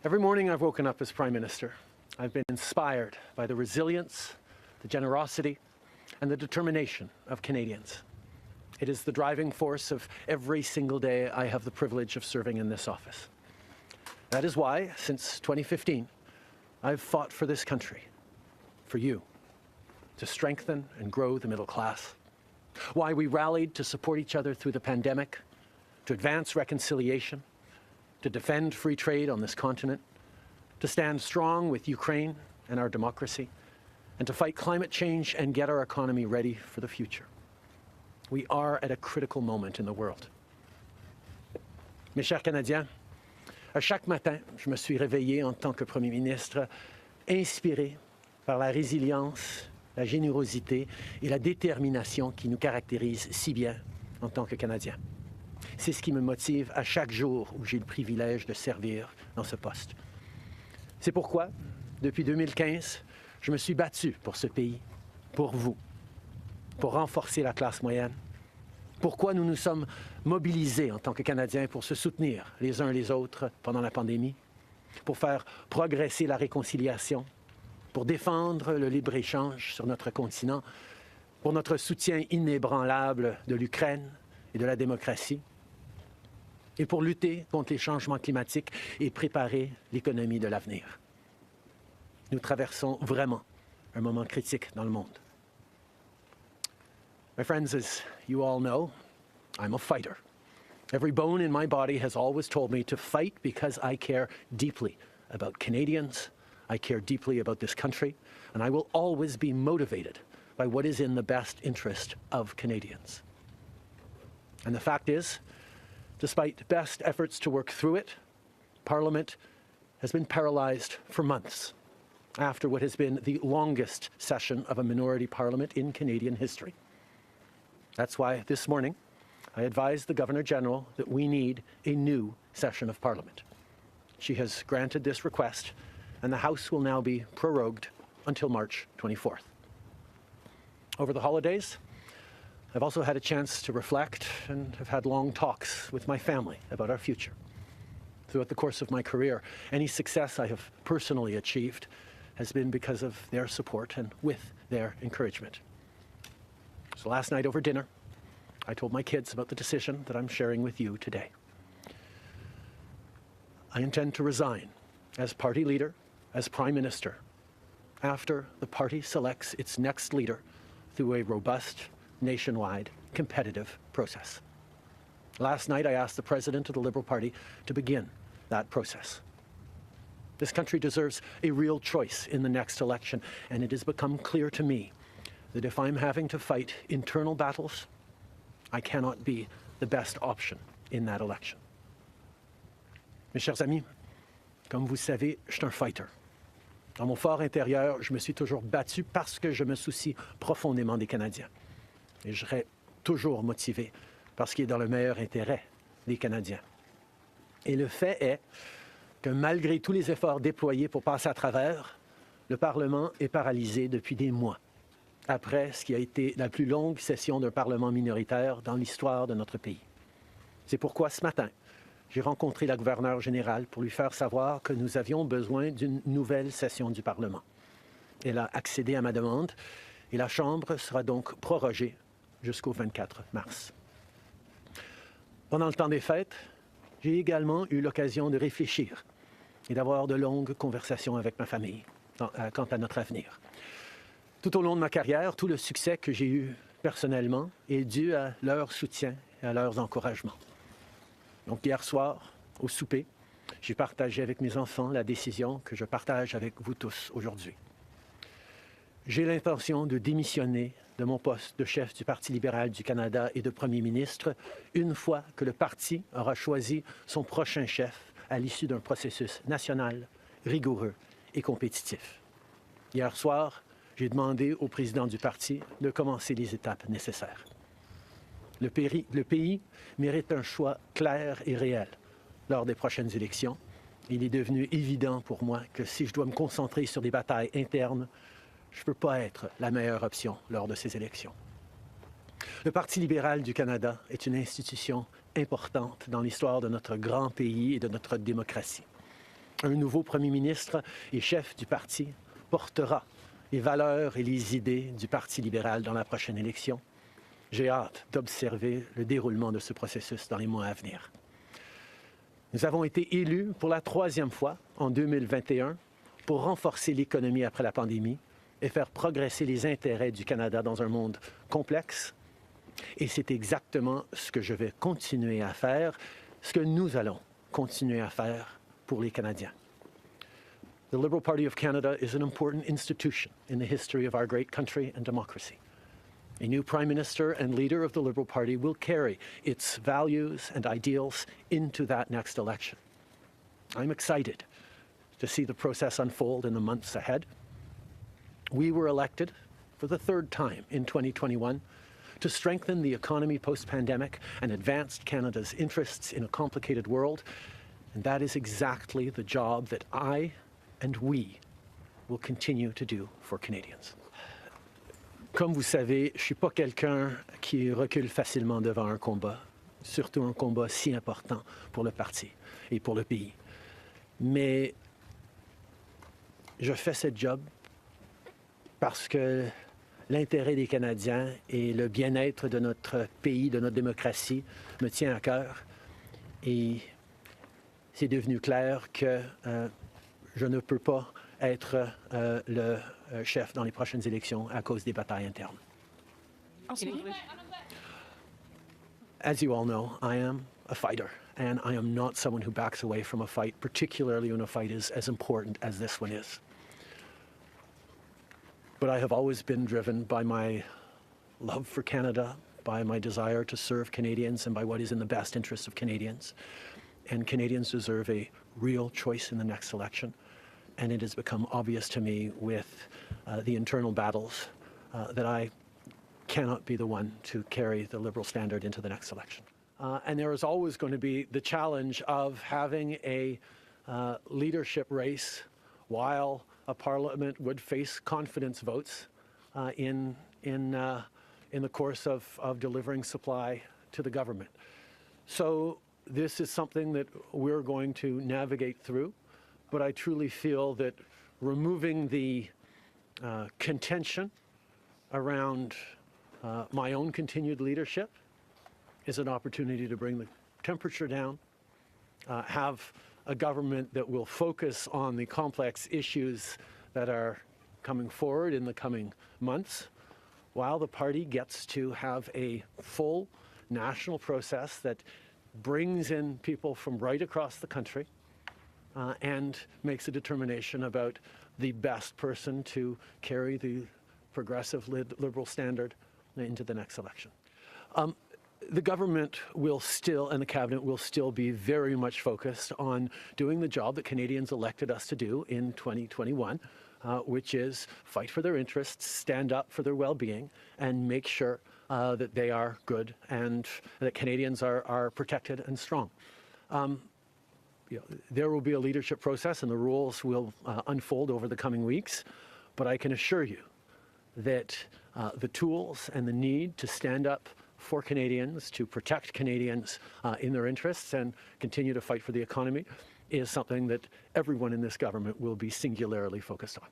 Every morning I've woken up as Prime Minister. I've been inspired by the resilience, the generosity, and the determination of Canadians. It is the driving force of every single day I have the privilege of serving in this office. That is why, since 2015, I've fought for this country, for you, to strengthen and grow the middle class. Why we rallied to support each other through the pandemic, to advance reconciliation, to defend free trade on this continent, to stand strong with Ukraine and our democracy, and to fight climate change and get our economy ready for the future. We are at a critical moment in the world. Mes chers Canadiens, à chaque matin, je me suis réveillé en tant que Premier ministre, inspiré par la résilience, la générosité et la détermination qui nous caractérisent si bien en tant que Canadiens. C'est ce qui me motive à chaque jour où j'ai le privilège de servir dans ce poste. C'est pourquoi, depuis 2015, je me suis battu pour ce pays, pour vous, pour renforcer la classe moyenne. Pourquoi nous nous sommes mobilisés en tant que Canadiens pour se soutenir les uns les autres pendant la pandémie, pour faire progresser la réconciliation, pour défendre le libre-échange sur notre continent, pour notre soutien inébranlable de l'Ukraine et de la démocratie, et pour lutter contre les changements climatiques et préparer l'économie de l'avenir. Nous traversons vraiment un moment critique dans le monde. My friends, as you all know, I'm a fighter. Every bone in my body has always told me to fight because I care deeply about Canadians, I care deeply about this country, and I will always be motivated by what is in the best interest of Canadians. And the fact is, despite best efforts to work through it, Parliament has been paralysed for months after what has been the longest session of a minority parliament in Canadian history. That's why this morning I advised the Governor-General that we need a new session of Parliament. She has granted this request, and the House will now be prorogued until March 24th. Over the holidays, I've also had a chance to reflect and have had long talks with my family about our future. Throughout the course of my career, any success I have personally achieved has been because of their support and with their encouragement. So last night over dinner, I told my kids about the decision that I'm sharing with you today. I intend to resign as party leader, as Prime Minister, after the party selects its next leader through a robust, nationwide, competitive process. Last night, I asked the President of the Liberal Party to begin that process. This country deserves a real choice in the next election, and it has become clear to me that if I'm having to fight internal battles, I cannot be the best option in that election. Mes chers amis, comme vous savez, je suis un fighter. Dans mon fort intérieur, je me suis toujours battu parce que je me soucie profondément des Canadiens. Et je serai toujours motivé par ce qui est dans le meilleur intérêt des Canadiens. Et le fait est que malgré tous les efforts déployés pour passer à travers, le Parlement est paralysé depuis des mois, après ce qui a été la plus longue session d'un Parlement minoritaire dans l'histoire de notre pays. C'est pourquoi ce matin, j'ai rencontré la gouverneure générale pour lui faire savoir que nous avions besoin d'une nouvelle session du Parlement. Elle a accédé à ma demande et la Chambre sera donc prorogée jusqu'au 24 mars. Pendant le temps des fêtes, j'ai également eu l'occasion de réfléchir et d'avoir de longues conversations avec ma famille quant à notre avenir. Tout au long de ma carrière, tout le succès que j'ai eu personnellement est dû à leur soutien et à leurs encouragements. Donc hier soir, au souper, j'ai partagé avec mes enfants la décision que je partage avec vous tous aujourd'hui. J'ai l'intention de démissionner de mon poste de chef du Parti libéral du Canada et de Premier ministre une fois que le parti aura choisi son prochain chef à l'issue d'un processus national, rigoureux et compétitif. Hier soir, j'ai demandé au président du parti de commencer les étapes nécessaires. Le pays mérite un choix clair et réel lors des prochaines élections. Il est devenu évident pour moi que si je dois me concentrer sur des batailles internes, je ne peux pas être la meilleure option lors de ces élections. Le Parti libéral du Canada est une institution importante dans l'histoire de notre grand pays et de notre démocratie. Un nouveau premier ministre et chef du parti portera les valeurs et les idées du Parti libéral dans la prochaine élection. J'ai hâte d'observer le déroulement de ce processus dans les mois à venir. Nous avons été élus pour la 3e fois en 2021 pour renforcer l'économie après la pandémie et faire progresser les intérêts du Canada dans un monde complexe. Et c'est exactement ce que je vais continuer à faire, ce que nous allons continuer à faire pour les Canadiens. The Liberal Party of Canada is an important institution in the history of our great country and democracy. A new Prime Minister and leader of the Liberal Party will carry its values and ideals into that next election. I'm excited to see the process unfold in the months ahead. We were elected for the 3rd time in 2021 to strengthen the economy post-pandemic and advance Canada's interests in a complicated world. And that is exactly the job that I and we will continue to do for Canadians. Comme vous savez, je ne suis pas quelqu'un qui recule facilement devant un combat, surtout un combat si important pour le parti et pour le pays. Mais je fais ce job parce que l'intérêt des Canadiens et le bien-être de notre pays, de notre démocratie, me tient à cœur. Et c'est devenu clair que je ne peux pas être le chef dans les prochaines élections à cause des batailles internes. As you all know, I am a fighter, and I am not someone who backs away from a fight, particularly when a fight is as important as this one is. But I have always been driven by my love for Canada, by my desire to serve Canadians, and by what is in the best interest of Canadians. And Canadians deserve a real choice in the next election. And it has become obvious to me with the internal battles that I cannot be the one to carry the Liberal standard into the next election. And there is always going to be the challenge of having a leadership race while a parliament would face confidence votes in the course of delivering supply to the government. So this is something that we're going to navigate through. But I truly feel that removing the contention around my own continued leadership is an opportunity to bring the temperature down, have a government that will focus on the complex issues that are coming forward in the coming months, while the party gets to have a full national process that brings in people from right across the country and makes a determination about the best person to carry the progressive Liberal standard into the next election. The government will still, and the cabinet will still be very much focused on doing the job that Canadians elected us to do in 2021, which is fight for their interests, stand up for their well-being, and make sure that they are good and that Canadians are protected and strong. There will be a leadership process and the rules will unfold over the coming weeks, but I can assure you that the tools and the need to stand up for Canadians, to protect Canadians in their interests and continue to fight for the economy is something that everyone in this government will be singularly focused on.